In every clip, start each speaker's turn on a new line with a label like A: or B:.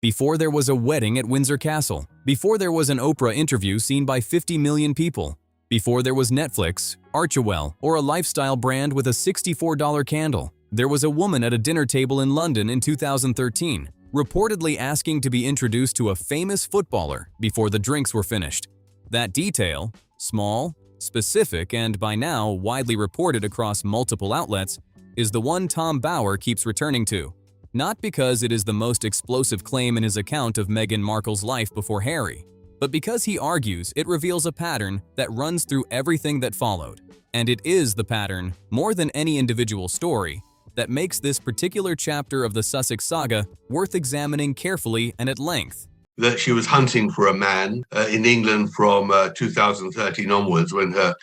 A: before there was a wedding at Windsor Castle, before there was an Oprah interview seen by 50 million people, before there was Netflix, Archewell, or a lifestyle brand with a $64 candle, there was a woman at a dinner table in London in 2013, reportedly asking to be introduced to a famous footballer before the drinks were finished. That detail, small, specific, and by now widely reported across multiple outlets, is the one Tom Bower keeps returning to. Not because it is the most explosive claim in his account of Meghan Markle's life before Harry, but because he argues it reveals a pattern that runs through everything that followed. And it is the pattern, more than any individual story, that makes this particular chapter of the Sussex saga worth examining carefully and at length.
B: That she was hunting for a man in England from 2013 onwards, when her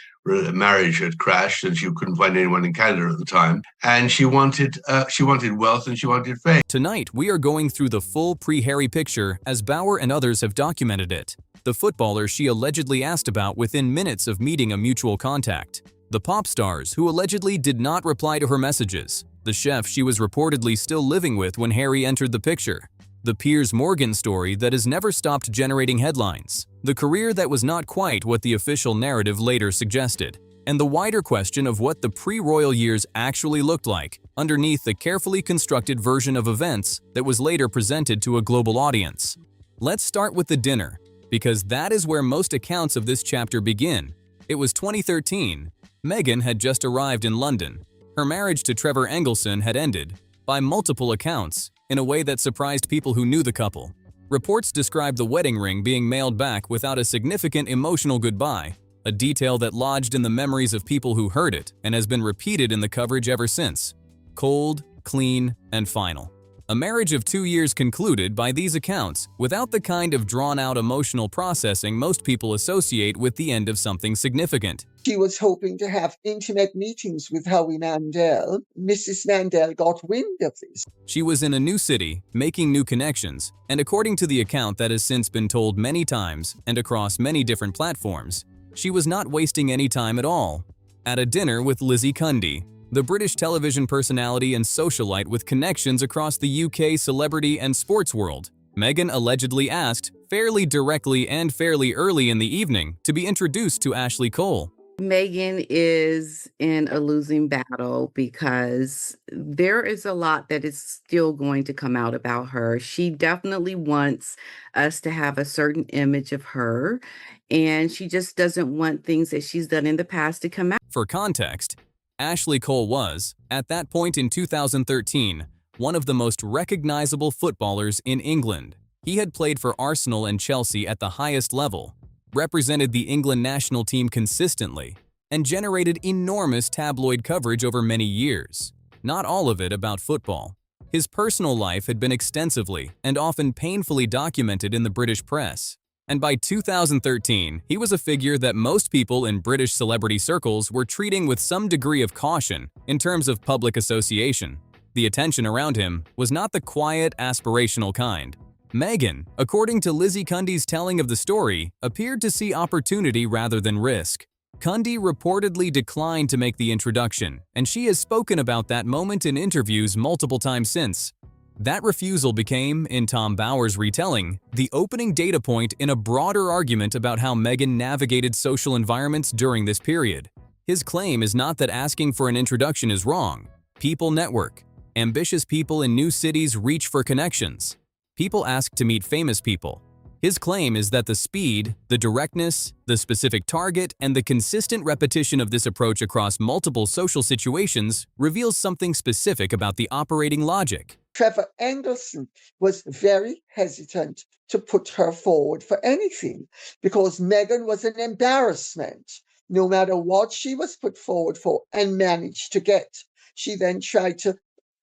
B: marriage had crashed and she couldn't find anyone in Canada at the time. And she wanted wealth and she wanted fame.
A: Tonight, we are going through the full pre-Harry picture as Bower and others have documented it. The footballer she allegedly asked about within minutes of meeting a mutual contact. The pop stars who allegedly did not reply to her messages. The chef she was reportedly still living with when Harry entered the picture. The Piers Morgan story that has never stopped generating headlines, the career that was not quite what the official narrative later suggested, and the wider question of what the pre-royal years actually looked like underneath the carefully constructed version of events that was later presented to a global audience. Let's start with the dinner, because that is where most accounts of this chapter begin. It was 2013. Meghan had just arrived in London. Her marriage to Trevor Engelson had ended, by multiple accounts, in a way that surprised people who knew the couple. Reports described the wedding ring being mailed back without a significant emotional goodbye, a detail that lodged in the memories of people who heard it and has been repeated in the coverage ever since. Cold, clean, and final. A marriage of 2 years concluded by these accounts without the kind of drawn-out emotional processing most people associate with the end of something significant.
C: She was hoping to have intimate meetings with Howie Mandel. Mrs. Mandel got wind of this.
A: She was in a new city, making new connections, and according to the account that has since been told many times and across many different platforms, she was not wasting any time at all. At a dinner with Lizzie Cundy, the British television personality and socialite with connections across the UK celebrity and sports world, Meghan allegedly asked, fairly directly and fairly early in the evening, to be introduced to Ashley Cole.
D: Meghan is in a losing battle because there is a lot that is still going to come out about her. She definitely wants us to have a certain image of her, and she just doesn't want things that she's done in the past to come out.
A: For context, Ashley Cole was, at that point in 2013, one of the most recognizable footballers in England. He had played for Arsenal and Chelsea at the highest level, represented the England national team consistently, and generated enormous tabloid coverage over many years. Not all of it about football. His personal life had been extensively and often painfully documented in the British press. And by 2013, he was a figure that most people in British celebrity circles were treating with some degree of caution in terms of public association. The attention around him was not the quiet, aspirational kind. Meghan, according to Lizzie Cundy's telling of the story, appeared to see opportunity rather than risk. Cundy reportedly declined to make the introduction, and she has spoken about that moment in interviews multiple times since. That refusal became, in Tom Bower's retelling, the opening data point in a broader argument about how Meghan navigated social environments during this period. His claim is not that asking for an introduction is wrong. People network. Ambitious people in new cities reach for connections. People ask to meet famous people. His claim is that the speed, the directness, the specific target, and the consistent repetition of this approach across multiple social situations reveals something specific about the operating logic.
C: Trevor Engelson was very hesitant to put her forward for anything because Meghan was an embarrassment, no matter what she was put forward for and managed to get. She then tried to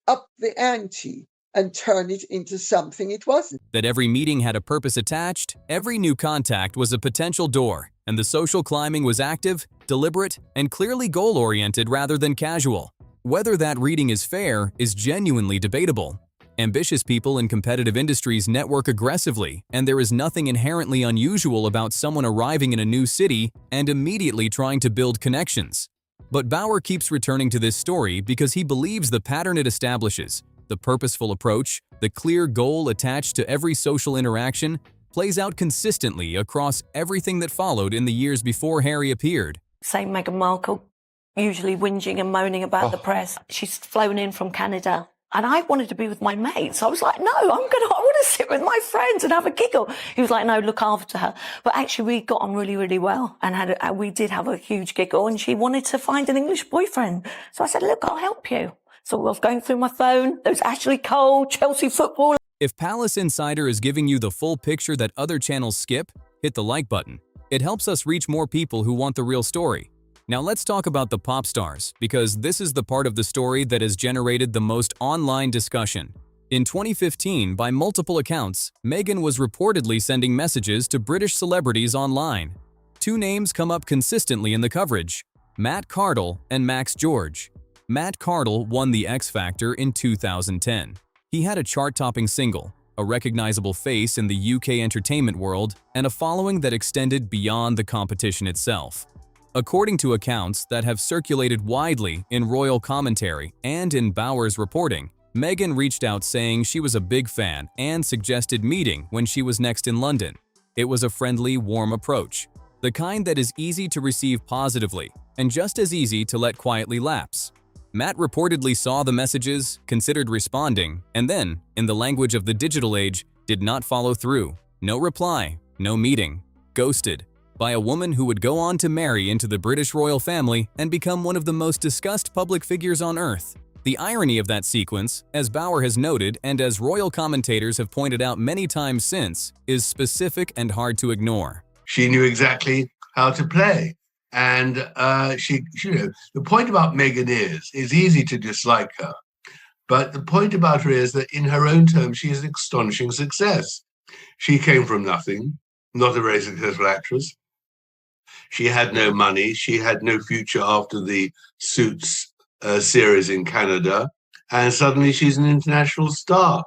C: up the ante and turn it into something it wasn't.
A: That every meeting had a purpose attached, every new contact was a potential door, and the social climbing was active, deliberate, and clearly goal-oriented rather than casual. Whether that reading is fair is genuinely debatable. Ambitious people in competitive industries network aggressively, and there is nothing inherently unusual about someone arriving in a new city and immediately trying to build connections. But Bower keeps returning to this story because he believes the pattern it establishes, The purposeful approach, the clear goal attached to every social interaction, plays out consistently across everything that followed in the years before Harry appeared.
E: Same Meghan Markle, usually whinging and moaning about the press. She's flown in from Canada. And I wanted to be with my mates. I was like, no, I want to sit with my friends and have a giggle. He was like, no, look after her. But actually, we got on really, really well and we did have a huge giggle, and she wanted to find an English boyfriend. So I said, look, I'll help you. So I was going through my phone. There was Ashley Cole, Chelsea football.
A: If Palace Insider is giving you the full picture that other channels skip, hit the like button. It helps us reach more people who want the real story. Now let's talk about the pop stars, because this is the part of the story that has generated the most online discussion. In 2015, by multiple accounts, Meghan was reportedly sending messages to British celebrities online. Two names come up consistently in the coverage: Matt Cardle and Max George. Matt Cardle won the X Factor in 2010. He had a chart-topping single, a recognizable face in the UK entertainment world, and a following that extended beyond the competition itself. According to accounts that have circulated widely in royal commentary and in Bauer's reporting, Meghan reached out saying she was a big fan and suggested meeting when she was next in London. It was a friendly, warm approach, the kind that is easy to receive positively and just as easy to let quietly lapse. Matt reportedly saw the messages, considered responding, and then, in the language of the digital age, did not follow through. No reply, no meeting, ghosted, by a woman who would go on to marry into the British royal family and become one of the most discussed public figures on earth. The irony of that sequence, as Bauer has noted and as royal commentators have pointed out many times since, is specific and hard to ignore.
B: She knew exactly how to play. And the point about Meghan is easy to dislike her. But the point about her is that in her own terms, she is an astonishing success. She came from nothing, not a very successful actress. She had no money. She had no future after the Suits series in Canada. And suddenly she's an international star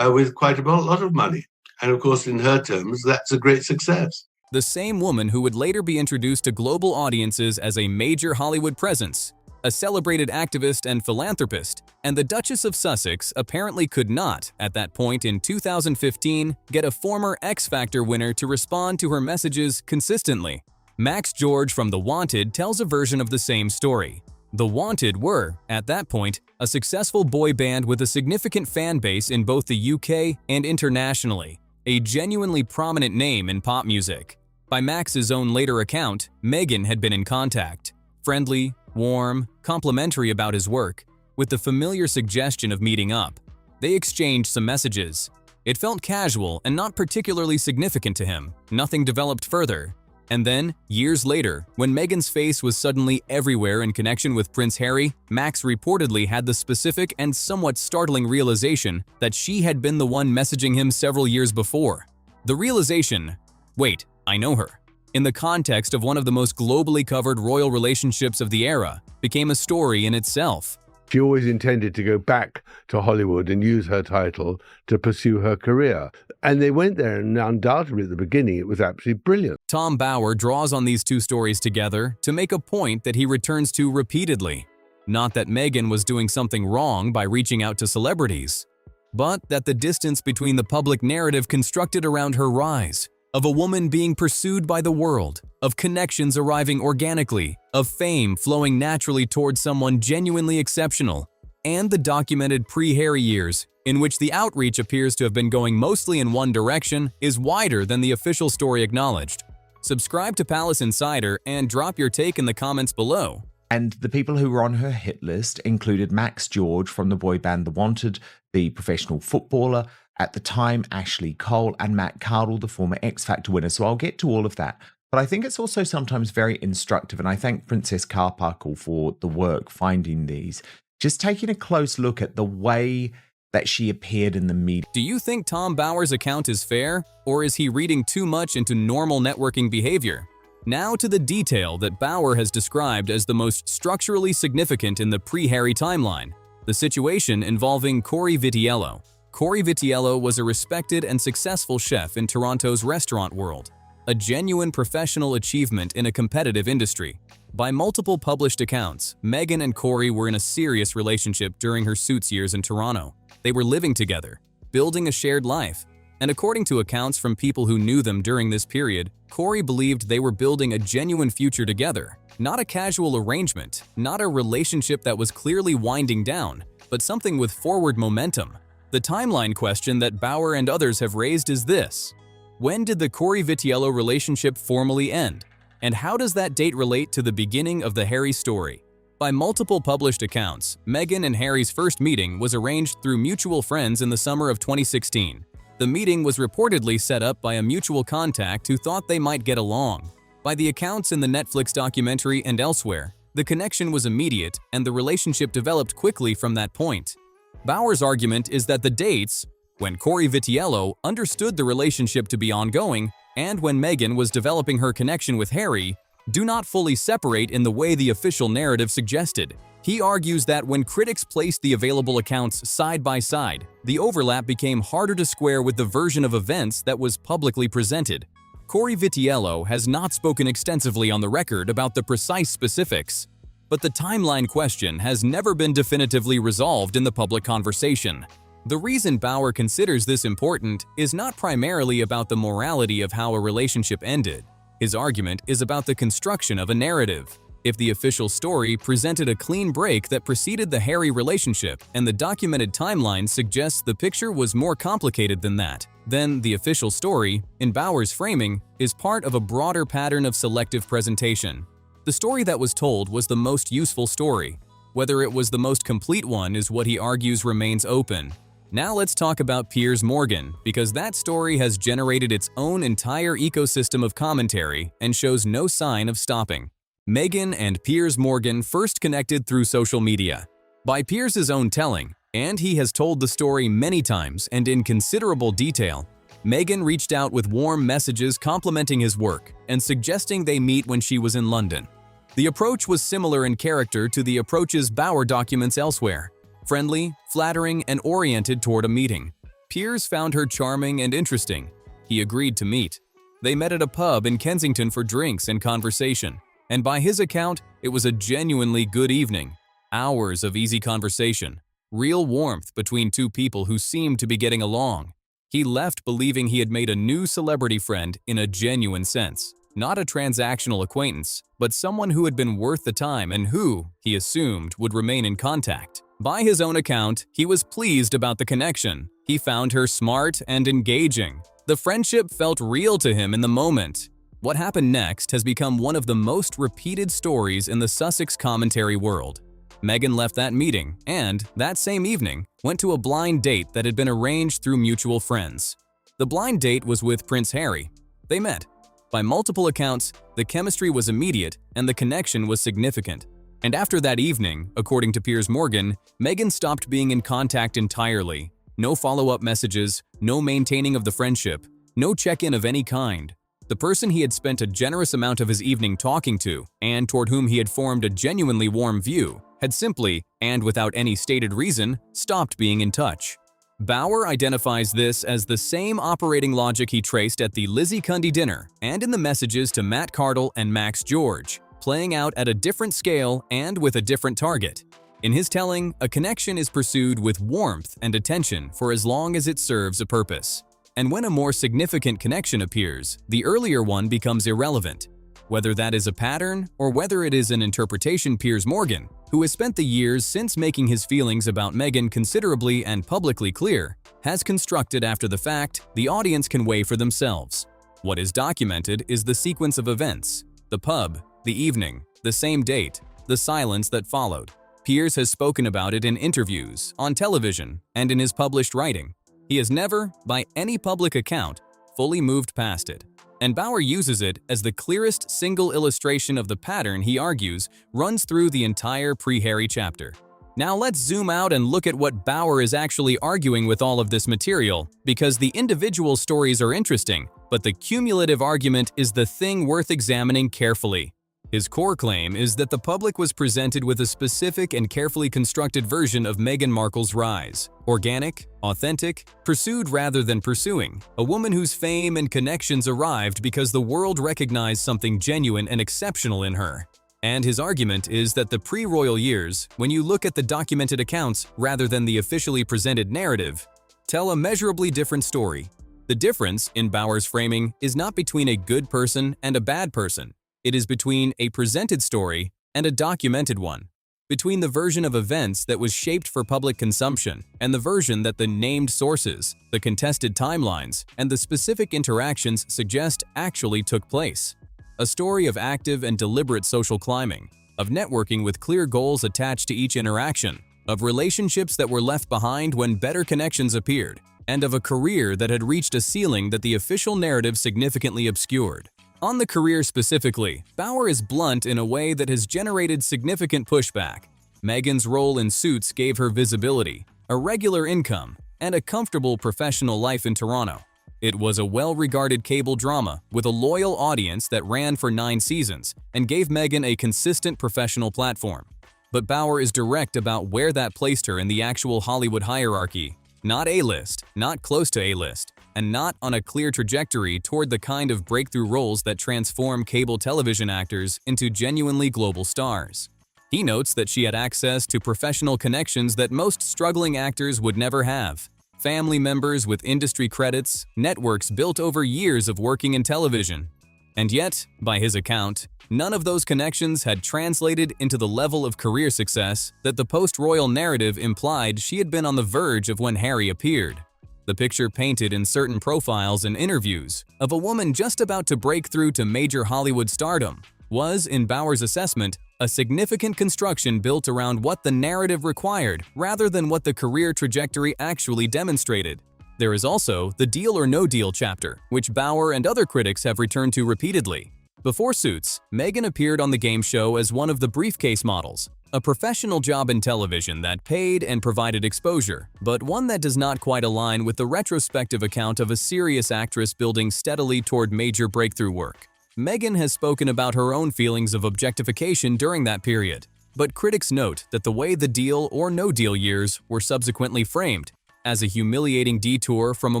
B: with quite a lot of money. And of course, in her terms, that's a great success.
A: The same woman who would later be introduced to global audiences as a major Hollywood presence, a celebrated activist and philanthropist, and the Duchess of Sussex apparently could not, at that point in 2015, get a former X Factor winner to respond to her messages consistently. Max George from The Wanted tells a version of the same story. The Wanted were, at that point, a successful boy band with a significant fan base in both the UK and internationally, a genuinely prominent name in pop music. By Max's own later account, Meghan had been in contact, friendly, warm, complimentary about his work, with the familiar suggestion of meeting up. They exchanged some messages. It felt casual and not particularly significant to him. Nothing developed further. And then, years later, when Meghan's face was suddenly everywhere in connection with Prince Harry, Max reportedly had the specific and somewhat startling realization that she had been the one messaging him several years before. The realization, wait, I know her, in the context of one of the most globally covered royal relationships of the era, became a story in itself.
F: She always intended to go back to Hollywood and use her title to pursue her career. And they went there, and undoubtedly at the beginning it was absolutely brilliant.
A: Tom Bauer draws on these two stories together to make a point that he returns to repeatedly. Not that Meghan was doing something wrong by reaching out to celebrities, but that the distance between the public narrative constructed around her rise, of a woman being pursued by the world, of connections arriving organically, of fame flowing naturally towards someone genuinely exceptional, and the documented pre-Harry years, in which the outreach appears to have been going mostly in one direction, is wider than the official story acknowledged. Subscribe to Palace Insider and drop your take in the comments below.
G: And the people who were on her hit list included Max George from the boy band The Wanted, the professional footballer, at the time Ashley Cole, and Matt Cardle, the former X Factor winner. So I'll get to all of that. But I think it's also sometimes very instructive, and I thank Princess Carparkle for the work finding these. Just taking a close look at the way that she appeared in the media.
A: Do you think Tom Bauer's account is fair, or is he reading too much into normal networking behavior? Now to the detail that Bauer has described as the most structurally significant in the pre-Harry timeline, the situation involving Corey Vitiello. Corey Vitiello was a respected and successful chef in Toronto's restaurant world, a genuine professional achievement in a competitive industry. By multiple published accounts, Meghan and Corey were in a serious relationship during her Suits years in Toronto. They were living together, building a shared life. And according to accounts from people who knew them during this period, Corey believed they were building a genuine future together. Not a casual arrangement, not a relationship that was clearly winding down, but something with forward momentum. The timeline question that Bauer and others have raised is this: when did the Corey Vitiello relationship formally end? And how does that date relate to the beginning of the Harry story? By multiple published accounts, Meghan and Harry's first meeting was arranged through mutual friends in the summer of 2016. The meeting was reportedly set up by a mutual contact who thought they might get along. By the accounts in the Netflix documentary and elsewhere, the connection was immediate and the relationship developed quickly from that point. Bauer's argument is that the dates, when Corey Vitiello understood the relationship to be ongoing and when Meghan was developing her connection with Harry, do not fully separate in the way the official narrative suggested. He argues that when critics placed the available accounts side by side, the overlap became harder to square with the version of events that was publicly presented. Corey Vitiello has not spoken extensively on the record about the precise specifics, but the timeline question has never been definitively resolved in the public conversation. The reason Bauer considers this important is not primarily about the morality of how a relationship ended. His argument is about the construction of a narrative. If the official story presented a clean break that preceded the Harry relationship and the documented timeline suggests the picture was more complicated than that, then the official story, in Bauer's framing, is part of a broader pattern of selective presentation. The story that was told was the most useful story. Whether it was the most complete one is what he argues remains open. Now let's talk about Piers Morgan, because that story has generated its own entire ecosystem of commentary and shows no sign of stopping. Meghan and Piers Morgan first connected through social media. By Piers' own telling, and he has told the story many times and in considerable detail, Meghan reached out with warm messages complimenting his work and suggesting they meet when she was in London. The approach was similar in character to the approaches Bauer documents elsewhere: friendly, flattering, and oriented toward a meeting. Piers found her charming and interesting. He agreed to meet. They met at a pub in Kensington for drinks and conversation, and by his account, it was a genuinely good evening. Hours of easy conversation, real warmth between two people who seemed to be getting along. He left believing he had made a new celebrity friend in a genuine sense. Not a transactional acquaintance, but someone who had been worth the time and who, he assumed, would remain in contact. By his own account, he was pleased about the connection. He found her smart and engaging. The friendship felt real to him in the moment. What happened next has become one of the most repeated stories in the Sussex commentary world. Meghan left that meeting and, that same evening, went to a blind date that had been arranged through mutual friends. The blind date was with Prince Harry. They met. By multiple accounts, the chemistry was immediate and the connection was significant. And after that evening, according to Piers Morgan, Meghan stopped being in contact entirely. No follow-up messages, no maintaining of the friendship, no check-in of any kind. The person he had spent a generous amount of his evening talking to, and toward whom he had formed a genuinely warm view, had simply, and without any stated reason, stopped being in touch. Bauer identifies this as the same operating logic he traced at the Lizzie Cundy dinner and in the messages to Matt Cardle and Max George, playing out at a different scale and with a different target. In his telling, a connection is pursued with warmth and attention for as long as it serves a purpose. And when a more significant connection appears, the earlier one becomes irrelevant. Whether that is a pattern or whether it is an interpretation, Piers Morgan, who has spent the years since making his feelings about Meghan considerably and publicly clear, has constructed after the fact, the audience can weigh for themselves. What is documented is the sequence of events: the pub, the evening, the same date, the silence that followed. Piers has spoken about it in interviews, on television, and in his published writing. He has never, by any public account, fully moved past it. And Bauer uses it as the clearest single illustration of the pattern he argues runs through the entire pre-Harry chapter. Now let's zoom out and look at what Bauer is actually arguing with all of this material, because the individual stories are interesting, but the cumulative argument is the thing worth examining carefully. His core claim is that the public was presented with a specific and carefully constructed version of Meghan Markle's rise. Organic, authentic, pursued rather than pursuing. A woman whose fame and connections arrived because the world recognized something genuine and exceptional in her. And his argument is that the pre-royal years, when you look at the documented accounts rather than the officially presented narrative, tell a measurably different story. The difference, in Bauer's framing, is not between a good person and a bad person. It is between a presented story and a documented one. Between the version of events that was shaped for public consumption and the version that the named sources, the contested timelines, and the specific interactions suggest actually took place. A story of active and deliberate social climbing, of networking with clear goals attached to each interaction, of relationships that were left behind when better connections appeared, and of a career that had reached a ceiling that the official narrative significantly obscured. On the career specifically, Bauer is blunt in a way that has generated significant pushback. Meghan's role in Suits gave her visibility, a regular income, and a comfortable professional life in Toronto. It was a well-regarded cable drama with a loyal audience that ran for 9 seasons and gave Meghan a consistent professional platform. But Bauer is direct about where that placed her in the actual Hollywood hierarchy. Not A-list, not close to A-list, and not on a clear trajectory toward the kind of breakthrough roles that transform cable television actors into genuinely global stars. He notes that she had access to professional connections that most struggling actors would never have. Family members with industry credits, networks built over years of working in television. And yet, by his account, none of those connections had translated into the level of career success that the post-royal narrative implied she had been on the verge of when Harry appeared. The picture painted in certain profiles and interviews of a woman just about to break through to major Hollywood stardom was, in Bauer's assessment, a significant construction built around what the narrative required rather than what the career trajectory actually demonstrated. There is also the Deal or No Deal chapter, which Bauer and other critics have returned to repeatedly. Before Suits, Meghan appeared on the game show as one of the briefcase models, a professional job in television that paid and provided exposure, but one that does not quite align with the retrospective account of a serious actress building steadily toward major breakthrough work. Meghan has spoken about her own feelings of objectification during that period, but critics note that the way the Deal or No Deal years were subsequently framed, as a humiliating detour from a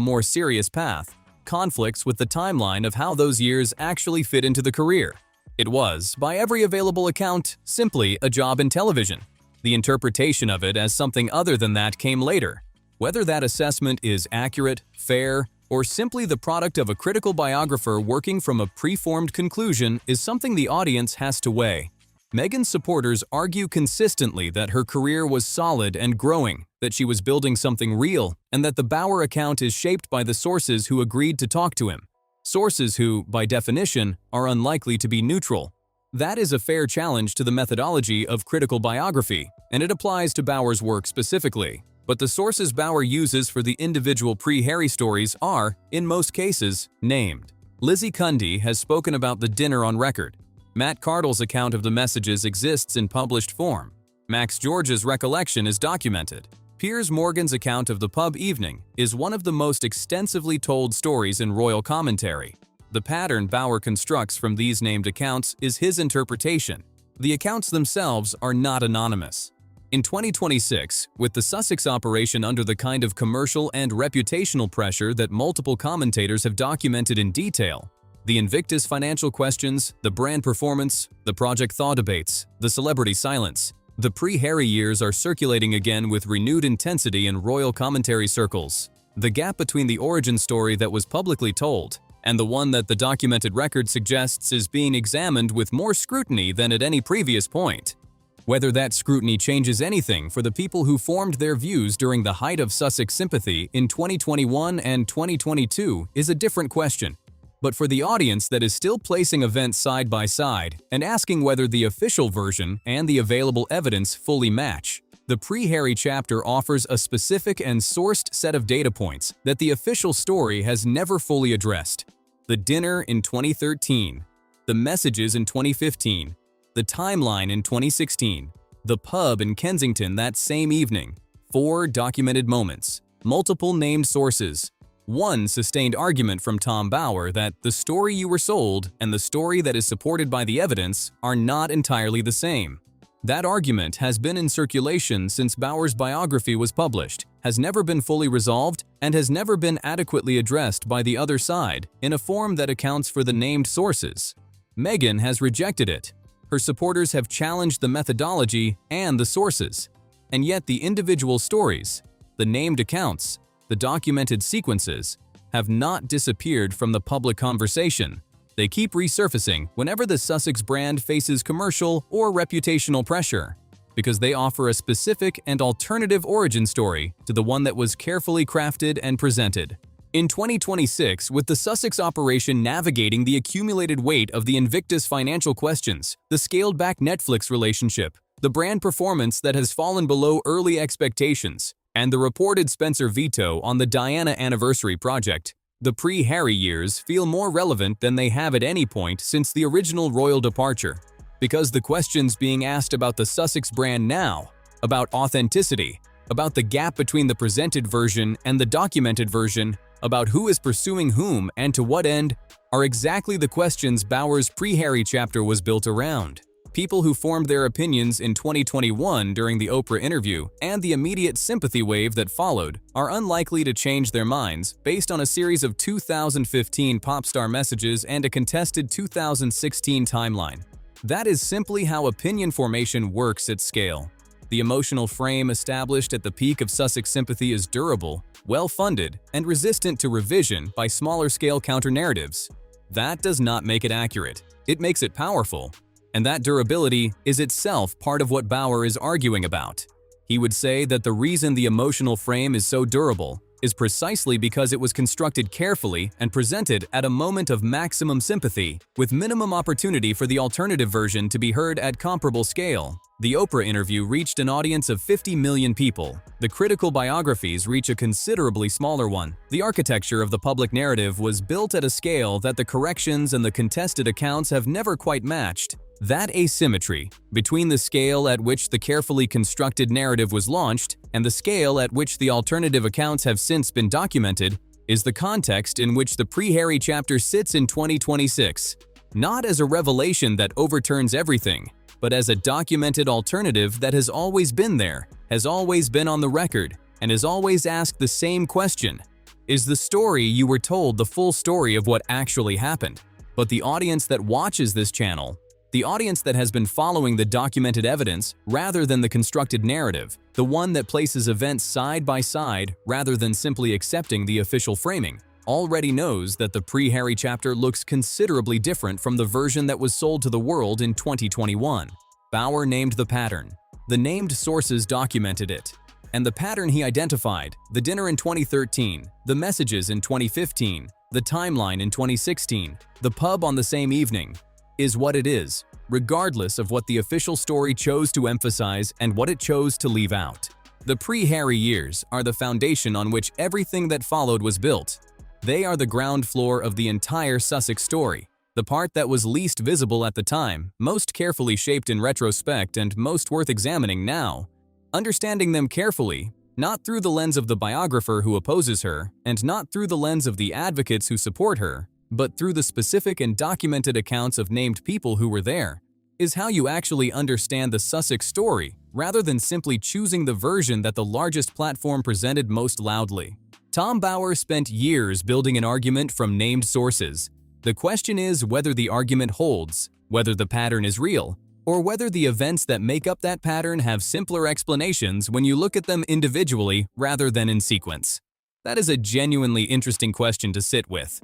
A: more serious path, conflicts with the timeline of how those years actually fit into the career. It was, by every available account, simply a job in television. The interpretation of it as something other than that came later. Whether that assessment is accurate, fair, or simply the product of a critical biographer working from a preformed conclusion is something the audience has to weigh. Meghan's supporters argue consistently that her career was solid and growing, that she was building something real, and that the Bauer account is shaped by the sources who agreed to talk to him. Sources who, by definition, are unlikely to be neutral. That is a fair challenge to the methodology of critical biography, and it applies to Bauer's work specifically. But the sources Bauer uses for the individual pre-Harry stories are, in most cases, named. Lizzie Cundy has spoken about the dinner on record. Matt Cardle's account of the messages exists in published form. Max George's recollection is documented. Piers Morgan's account of the pub evening is one of the most extensively told stories in royal commentary. The pattern Bauer constructs from these named accounts is his interpretation. The accounts themselves are not anonymous. In 2026, with the Sussex operation under the kind of commercial and reputational pressure that multiple commentators have documented in detail, the Invictus financial questions, the brand performance, the Project Thaw debates, the celebrity silence, the pre-Harry years are circulating again with renewed intensity in royal commentary circles. The gap between the origin story that was publicly told and the one that the documented record suggests is being examined with more scrutiny than at any previous point. Whether that scrutiny changes anything for the people who formed their views during the height of Sussex sympathy in 2021 and 2022 is a different question. But for the audience that is still placing events side by side and asking whether the official version and the available evidence fully match, the pre-Harry chapter offers a specific and sourced set of data points that the official story has never fully addressed. The dinner in 2013, the messages in 2015, the timeline in 2016, the pub in Kensington that same evening, 4 documented moments, multiple named sources, one sustained argument from Tom Bauer that the story you were sold and the story that is supported by the evidence are not entirely the same. That argument has been in circulation since Bauer's biography was published, has never been fully resolved, and has never been adequately addressed by the other side in a form that accounts for the named sources. Meghan has rejected it. Her supporters have challenged the methodology and the sources. And yet the individual stories, the named accounts, the documented sequences, have not disappeared from the public conversation. They keep resurfacing whenever the Sussex brand faces commercial or reputational pressure, because they offer a specific and alternative origin story to the one that was carefully crafted and presented. In 2026, with the Sussex operation navigating the accumulated weight of the Invictus financial questions, the scaled-back Netflix relationship, the brand performance that has fallen below early expectations, and the reported Spencer veto on the Diana anniversary project, the pre-Harry years feel more relevant than they have at any point since the original royal departure. Because the questions being asked about the Sussex brand now, about authenticity, about the gap between the presented version and the documented version, about who is pursuing whom and to what end, are exactly the questions Bauer's pre-Harry chapter was built around. People who formed their opinions in 2021 during the Oprah interview and the immediate sympathy wave that followed are unlikely to change their minds based on a series of 2015 pop star messages and a contested 2016 timeline. That is simply how opinion formation works at scale. The emotional frame established at the peak of Sussex sympathy is durable, well-funded, and resistant to revision by smaller-scale counter-narratives. That does not make it accurate. It makes it powerful. And that durability is itself part of what Bauer is arguing about. He would say that the reason the emotional frame is so durable is precisely because it was constructed carefully and presented at a moment of maximum sympathy, with minimum opportunity for the alternative version to be heard at comparable scale. The Oprah interview reached an audience of 50 million people. The critical biographies reach a considerably smaller one. The architecture of the public narrative was built at a scale that the corrections and the contested accounts have never quite matched. That asymmetry between the scale at which the carefully constructed narrative was launched and the scale at which the alternative accounts have since been documented is the context in which the pre-Harry chapter sits in 2026, not as a revelation that overturns everything, but as a documented alternative that has always been there, has always been on the record, and has always asked the same question: is the story you were told the full story of what actually happened? But the audience that watches this channel, the audience that has been following the documented evidence rather than the constructed narrative, the one that places events side by side rather than simply accepting the official framing, already knows that the pre-Harry chapter looks considerably different from the version that was sold to the world in 2021. Bauer named the pattern. The named sources documented it. And the pattern he identified, the dinner in 2013, the messages in 2015, the timeline in 2016, the pub on the same evening, is what it is, regardless of what the official story chose to emphasize and what it chose to leave out. The pre-Harry years are the foundation on which everything that followed was built. They are the ground floor of the entire Sussex story, the part that was least visible at the time, most carefully shaped in retrospect, and most worth examining now. Understanding them carefully, not through the lens of the biographer who opposes her, and not through the lens of the advocates who support her, but through the specific and documented accounts of named people who were there, is how you actually understand the Sussex story, rather than simply choosing the version that the largest platform presented most loudly. Tom Bauer spent years building an argument from named sources. The question is whether the argument holds, whether the pattern is real, or whether the events that make up that pattern have simpler explanations when you look at them individually rather than in sequence. That is a genuinely interesting question to sit with.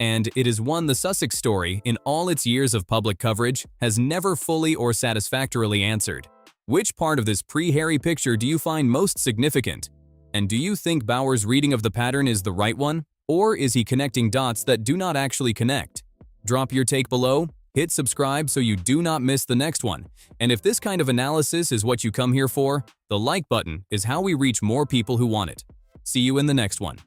A: And it is one the Sussex story, in all its years of public coverage, has never fully or satisfactorily answered. Which part of this pre-Harry picture do you find most significant? And do you think Bauer's reading of the pattern is the right one? Or is he connecting dots that do not actually connect? Drop your take below, hit subscribe so you do not miss the next one. And if this kind of analysis is what you come here for, the like button is how we reach more people who want it. See you in the next one.